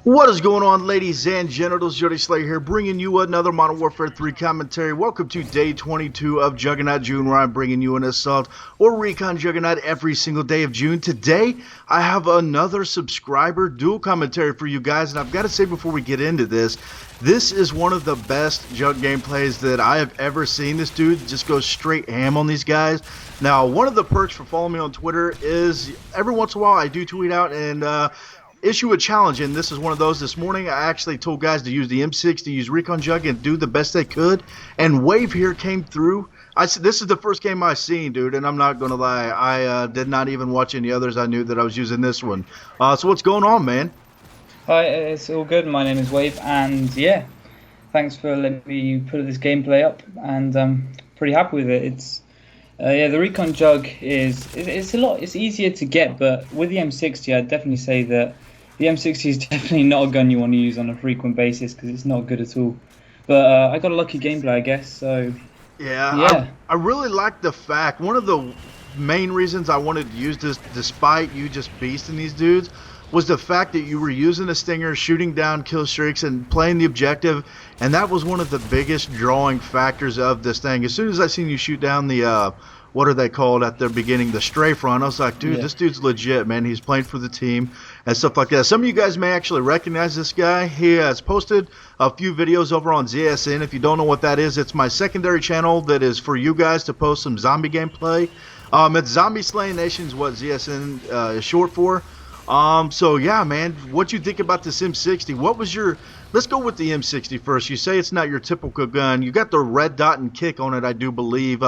What is going on, ladies and genitals? YOTESLAYA here, bringing you another Modern Warfare 3 commentary. Welcome to day 22 of Juggernaut June, where I'm bringing you an assault or recon Juggernaut every single day of June. Today, I have another subscriber dual commentary for you guys, and I've got to say before we get into this, this is one of the best JUG gameplays that I have ever seen. This dude just goes straight ham on these guys. Now, one of the perks for following me on Twitter is every once in a while I do tweet out and issue a challenge, and this is one of those. This morning I actually told guys to use the M6 to use Recon Jug and do the best they could, and Wave here came through. I said this is the first game I seen, dude, and I'm not gonna lie, I did not even watch any others. I knew that I was using this one. So what's going on, man? Hi, it's all good. My name is Wave, and yeah, thanks for letting me put this gameplay up, and I'm pretty happy with it. It's yeah, the Recon Jug it's easier to get, but with the M60 I'd definitely say that the M60 is definitely not a gun you want to use on a frequent basis because it's not good at all. But I got a lucky gameplay, I guess, so yeah. I really like the fact, one of the main reasons I wanted to use this despite you just beasting these dudes was the fact that you were using a stinger, shooting down kill streaks and playing the objective, and that was one of the biggest drawing factors of this thing. As soon as I seen you shoot down the what are they called at the beginning, the stray front, I was like, dude, This dude's legit, man. He's playing for the team and stuff like that. Some of you guys may actually recognize this guy. He has posted a few videos over on ZSN. If you don't know what that is, it's my secondary channel that is for you guys to post some zombie gameplay. It's Zombie Slaying Nations, what ZSN is short for. So yeah, man, what you think about this M60? What was your, let's go with the M60 first. You say it's not your typical gun. You got the red dot and kick on it, I do believe.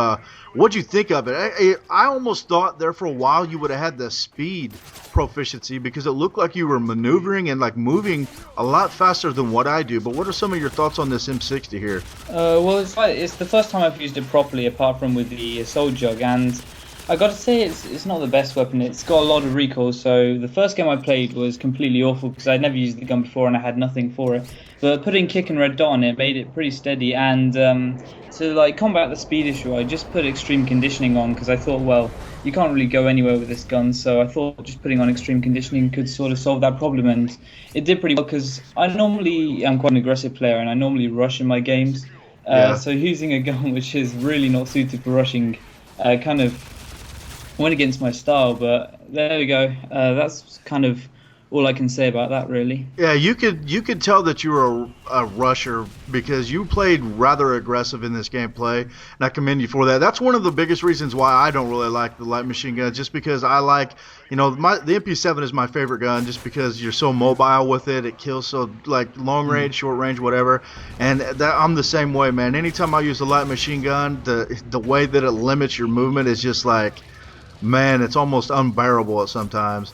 What'd you think of it? I almost thought there for a while you would have had the speed proficiency because it looked like you were maneuvering and like moving a lot faster than what I do. But what are some of your thoughts on this M60 here? Well, it's the first time I've used it properly apart from with the assault jug, and I got to say it's not the best weapon. It's got a lot of recoil, so the first game I played was completely awful because I'd never used the gun before and I had nothing for it. But putting kick and red dot on it made it pretty steady, and to like combat the speed issue, I just put extreme conditioning on because I thought, well, you can't really go anywhere with this gun, so I thought just putting on extreme conditioning could sort of solve that problem, and it did pretty well because I normally am quite an aggressive player and I normally rush in my games. So using a gun which is really not suited for rushing kind of went against my style, but there we go. That's kind of all I can say about that, really. Yeah, you could tell that you were a rusher because you played rather aggressive in this gameplay, and I commend you for that. That's one of the biggest reasons why I don't really like the light machine gun, just because I like, the MP7 is my favorite gun just because you're so mobile with it. It kills so like long range, short range, whatever, and I'm the same way, man. Anytime I use the light machine gun, the way that it limits your movement is just like, man, it's almost unbearable at sometimes.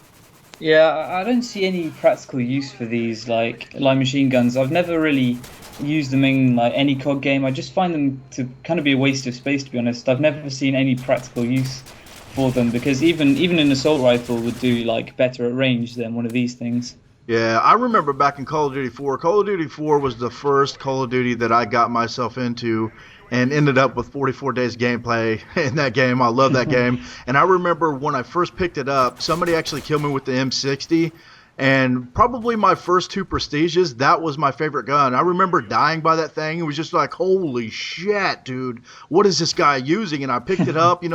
Yeah, I don't see any practical use for these like light machine guns. I've never really used them in like any COD game. I just find them to kind of be a waste of space, to be honest. I've never seen any practical use for them because even an assault rifle would do like better at range than one of these things. Yeah, I remember back in Call of Duty 4. Call of Duty 4 was the first Call of Duty that I got myself into and ended up with 44 days gameplay in that game. I love that game. And I remember when I first picked it up, somebody actually killed me with the M60. And probably my first two Prestiges, that was my favorite gun. I remember dying by that thing. It was just like, holy shit, dude. What is this guy using? And I picked it up, and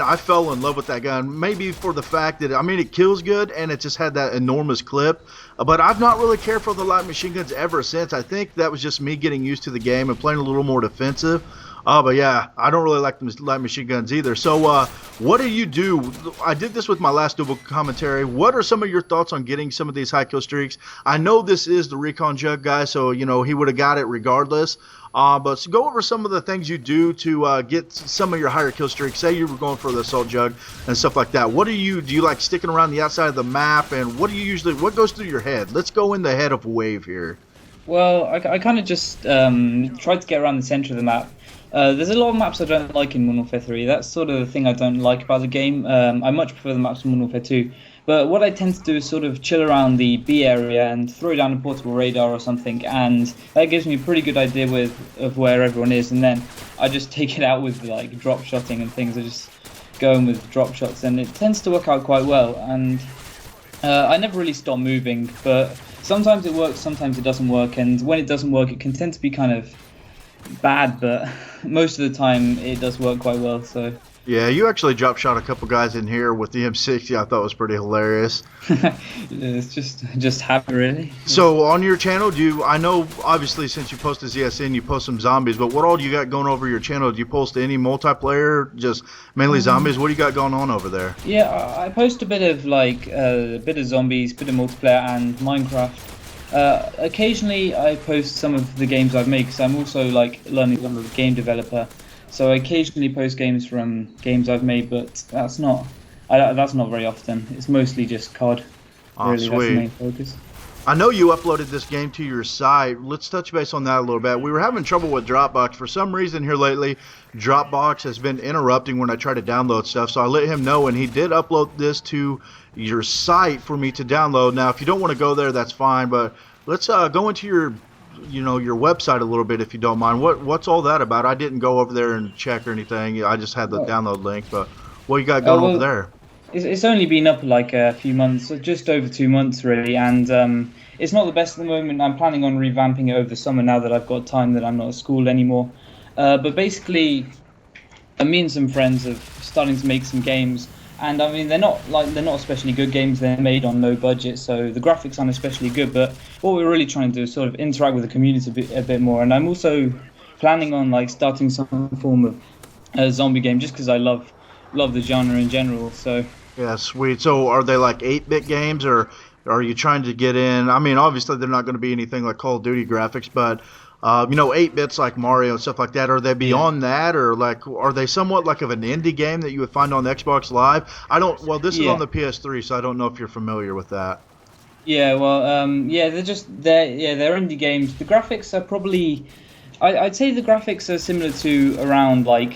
I fell in love with that gun. Maybe for the fact that, it kills good, and it just had that enormous clip. But I've not really cared for the light machine guns ever since. I think that was just me getting used to the game and playing a little more defensive. But yeah, I don't really like the light machine guns either. So what do you do? I did this with my last double commentary. What are some of your thoughts on getting some of these high kill streaks? I know this is the Recon Jug guy, so he would have got it regardless. But so go over some of the things you do to get some of your higher kill streaks. Say you were going for the assault jug and stuff like that. What do you like sticking around the outside of the map? And what goes through your head? Let's go in the head of Wave here. Well, I kind of just tried to get around the center of the map. There's a lot of maps I don't like in Modern Warfare 3. That's sort of the thing I don't like about the game. I much prefer the maps in Modern Warfare 2. But what I tend to do is sort of chill around the B area and throw down a portable radar or something, and that gives me a pretty good idea of where everyone is, and then I just take it out with like drop shotting and things. I just go in with drop shots, and it tends to work out quite well, and I never really stop moving, but sometimes it works, sometimes it doesn't work, and when it doesn't work, it can tend to be kind of bad, but most of the time it does work quite well. So Yeah, you actually drop shot a couple guys in here with the M60. I thought was pretty hilarious. it's just habit, really. So on your channel, I know obviously since you posted ZSN, you post some zombies, but what all do you got going over your channel? Do you post any multiplayer, just mainly zombies? What do you got going on over there? Yeah, I post a bit of like a bit of zombies, bit of multiplayer, and Minecraft. Occasionally, I post some of the games I've made because I'm also like learning I'm a game developer. So I occasionally post games from games I've made, but that's not very often. It's mostly just COD. Oh, Really, that's the main sweet. focus. I know you uploaded this game to your site. Let's touch base on that a little bit. We were having trouble with Dropbox. For some reason here lately, Dropbox has been interrupting when I try to download stuff. So I let him know, and he did upload this to your site for me to download. Now, if you don't want to go there, that's fine. But let's go into your your website a little bit if you don't mind. What's all that about? I didn't go over there and check or anything. I just had the download link. But what you got going over there? It's only been up like a few months, so just over 2 months really, and it's not the best at the moment. I'm planning on revamping it over the summer now that I've got time that I'm not at school anymore. But basically, me and some friends are starting to make some games, and I mean they're not especially good games. They're made on low budget, so the graphics aren't especially good. But what we're really trying to do is sort of interact with the community a bit more. And I'm also planning on like starting some form of a zombie game, just because I love the genre in general. So Yeah, sweet. So are they like 8-bit games, or are you trying to get in? I mean, obviously they're not going to be anything like Call of Duty graphics, but 8-bits like Mario and stuff like that. Are they beyond that, or like are they somewhat like of an indie game that you would find on Xbox Live? I don't. Well, this is on the PS3, so I don't know if you're familiar with that. Yeah, well, they're indie games. The graphics are probably, I'd say the graphics are similar to around like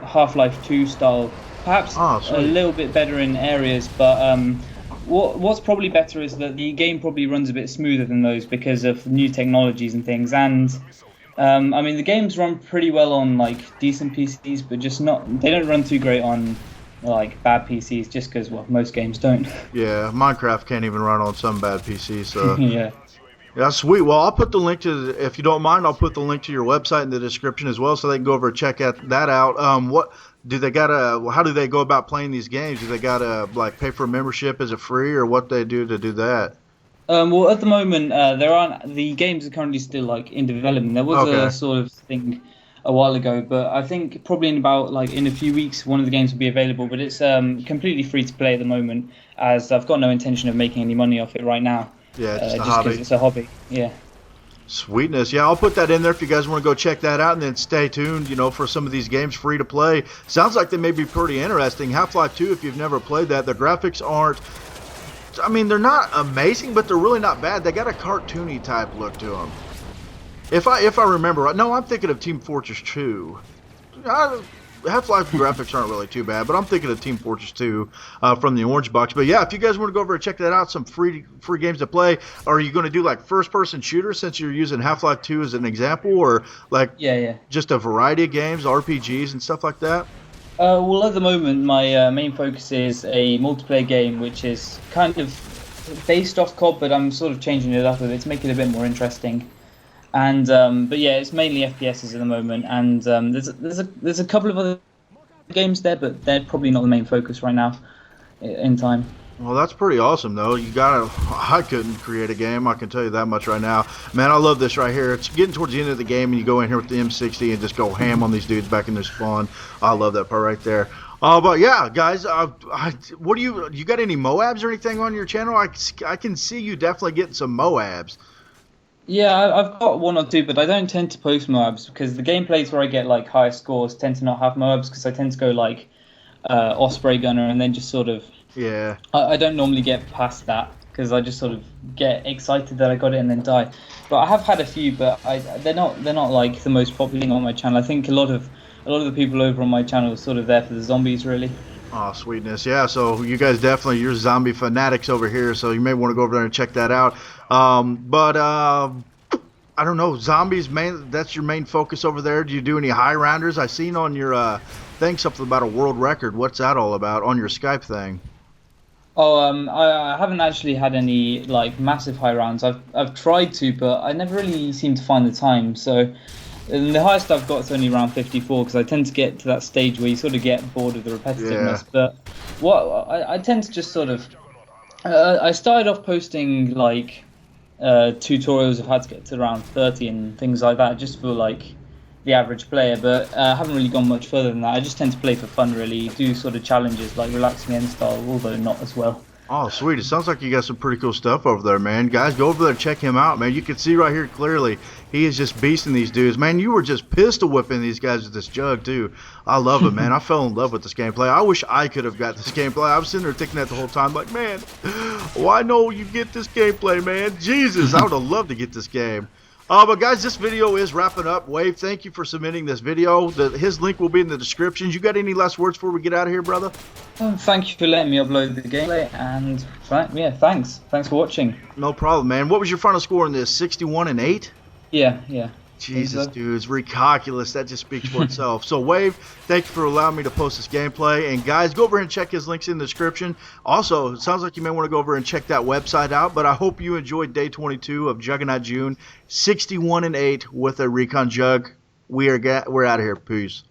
Half-Life 2 style, perhaps a little bit better in areas, but what's probably better is that the game probably runs a bit smoother than those because of new technologies and things. And I mean, the games run pretty well on like decent PCs, but they don't run too great on like bad PCs, just because most games don't. Yeah, Minecraft can't even run on some bad PCs. So Yeah. yeah, sweet. Well, I'll put the link if you don't mind, I'll put the link to your website in the description as well, so they can go over and check that out. What do they how do they go about playing these games? Do they gotta like pay for a membership? Is it free, or what they do to do that? Well, at the moment, the games are currently still like in development. There was a sort of thing a while ago, but I think probably in a few weeks, one of the games will be available. But it's completely free to play at the moment, as I've got no intention of making any money off it right now. Yeah, just a hobby. because it's a hobby. Yeah. Sweetness. Yeah, I'll put that in there if you guys want to go check that out, and then stay tuned, for some of these games free to play. Sounds like they may be pretty interesting. Half-Life 2, if you've never played that, the graphics aren't, I mean, they're not amazing, but they're really not bad. They got a cartoony type look to them. If I remember right. No, I'm thinking of Team Fortress 2. Half-Life graphics aren't really too bad, but I'm thinking of Team Fortress 2 from the Orange Box. But yeah, if you guys want to go over and check that out, some free games to play. Are you going to do like first-person shooters since you're using Half-Life 2 as an example, or like just a variety of games, RPGs and stuff like that? Well, at the moment, my main focus is a multiplayer game, which is kind of based off COD, but I'm sort of changing it up a bit to make it a bit more interesting. And but yeah, it's mainly FPSs at the moment, and there's a couple of other games there, but they're probably not the main focus right now in time. Well, that's pretty awesome, though. I couldn't create a game, I can tell you that much right now. Man, I love this right here. It's getting towards the end of the game, and you go in here with the M60 and just go ham on these dudes back in their spawn. I love that part right there. But yeah, guys, what do you got any Moabs or anything on your channel? I can see you definitely getting some Moabs. Yeah, I've got one or two, but I don't tend to post Moabs because the gameplays where I get like higher scores tend to not have Moabs because I tend to go like Osprey Gunner and then just sort of I don't normally get past that because I just sort of get excited that I got it and then die. But I have had a few, but they're not like the most popular thing on my channel. I think a lot of the people over on my channel are sort of there for the zombies, really. Oh, sweetness. Yeah, so you guys you're zombie fanatics over here, so you may want to go over there and check that out. But I don't know, zombies, that's your main focus over there. Do you do any high rounders? I seen on your thing something about a world record. What's that all about on your Skype thing? Oh, I haven't actually had any like massive high rounds. I've tried to, but I never really seem to find the time. So, and the highest I've got is only around 54 because I tend to get to that stage where you sort of get bored of the Yeah. repetitiveness. But what I tend to just sort of I started off posting like tutorials of how to get to around 30 and things like that, just for like the average player. But I haven't really gone much further than that. I just tend to play for fun, really. Do sort of challenges like relaxing end style, although not as well. Oh, sweet. It sounds like you got some pretty cool stuff over there, man. Guys, go over there and check him out, man. You can see right here clearly he is just beasting these dudes. Man, you were just pistol whipping these guys with this jug, too. I love it, man. I fell in love with this gameplay. I wish I could have got this gameplay. I was sitting there thinking that the whole time, like, man, why no you get this gameplay, man? Jesus, I would have loved to get this game. But guys, this video is wrapping up. Wave, thank you for submitting this video. His link will be in the description. You got any last words before we get out of here, brother? Thank you for letting me upload the gameplay, and yeah, thanks for watching. No problem, man. What was your final score in this? 61 and 8? Yeah. Think Jesus, so. dude, it's recalculus. That just speaks for itself. So, Wave, thank you for allowing me to post this gameplay. And, guys, go over and check his links in the description. Also, it sounds like you may want to go over and check that website out. But I hope you enjoyed day 22 of Juggernaut June. 61 and 8 with a Recon Jug. We're out of here. Peace.